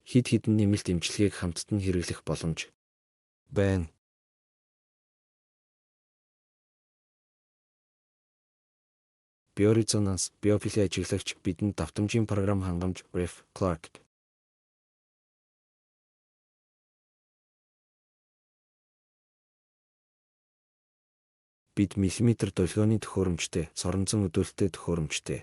Хэд хэдэн нэмэлт эмчилгээг хамтд нь хэрэглэх боломж байна. Биорезонанс, биофилийн ажиглагч бидэнд давтамжийн програм хангамж Ref Clark. Бид миллиметр долгионы төхөөрөмжтэй, соронзон өдөөлттэй төхөөрөмжтэй.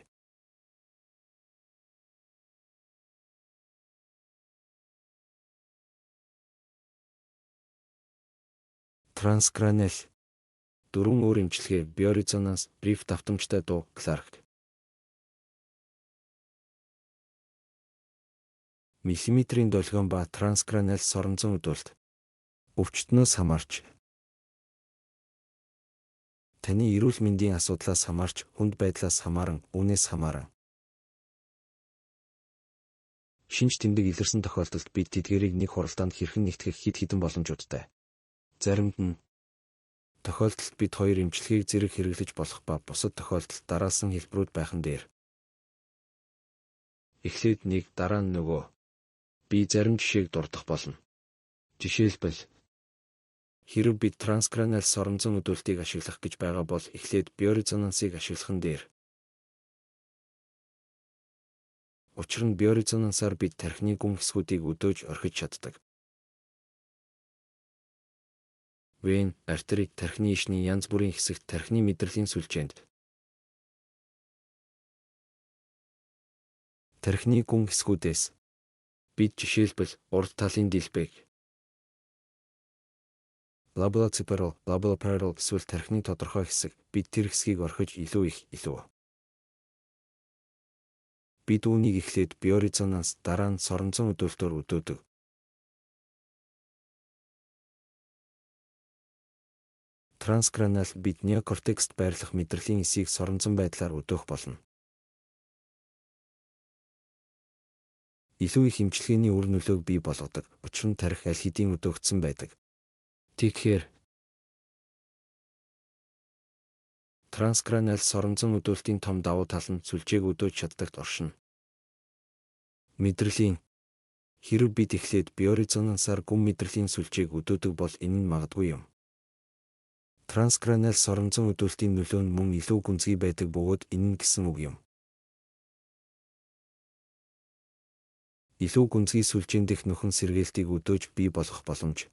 Транскраниал 4 өөр эмчилгээ биорезонанс, Ref давтамжтай дуу Clark. Миллиметрийн долгион ба транскраниал соронзон өдөөлт. Өвчтнөөс хамаарч. Таны эрүүл мэндийн асуудлаас хамаарч, хүнд байдлаас хамааран, үнээс хамааран. Шинж тэмдэг илэрсэн тохиолдолд бид тэдгээрийг нэг хуралдаанд хэрхэн нэгтгэх хэд хэдэн боломжуудтай. Заримд нь тохиолдолд бид 2 эмчилгээг зэрэг хэрэглэж болох ба бусад тохиолдолд дараалсан хэлбэрүүд байхан дээр. Эхлээд нэг, дараа нь нөгөө. Би зарим жишээг дурдах болно. Жишээлбэл, хэрэв бид транскраниал соронзон өдөөлтийг ашиглах гэж байгаа бол эхлээд биорезонансыг ашиглахын дээр. Учир нь биорезонансаар бид тархины гүн хэсгүүдийг өдөөж орхиж чаддаг. Вен, артерий, тархины ишний янз бүрийн хэсэгт тархины мэдрэлийн сүлжээнд. Тархины гүн хэсгүүдээс бид жишээлбэл урд талын дэлбэг, labial-occipital эсвэл тархины тодорхой хэсэг, бид тэр хэсгийг орхиж илүү. Бид үүнийг эхлээд биорезонанс, дараа нь соронзон өдөөлтөөр өдөөдөг. Транскраниал бид неокортекст байрлах мэдрэлийн эсийг соронзон байдлаар өдөөх болно. Илүү их эмчилгээний үр нөлөөг бий болгодог, учир нь тархи аль хэдийн өдөөгдсөн байдаг. Тэгэхээр транскраниал соронзон өдөөлтийн том давуу тал нь сүлжээг өдөөж чаддагт оршино. Мэдрэлийн хэрэв бид эхлээд биорезонансаар гүн мэдрэлийн сүлжээг өдөөдөг бол энэ нь магадгүй юм. Транскраниал соронзон өдөөлтийн нөлөө нь мөн илүү гүнзгий байдаг бөгөөд энэ нь гэсэн үг юм. Илүү гүнзгий сүлжээн дэх нөхөн сэргээлтийг өдөөж бий болгох боломж.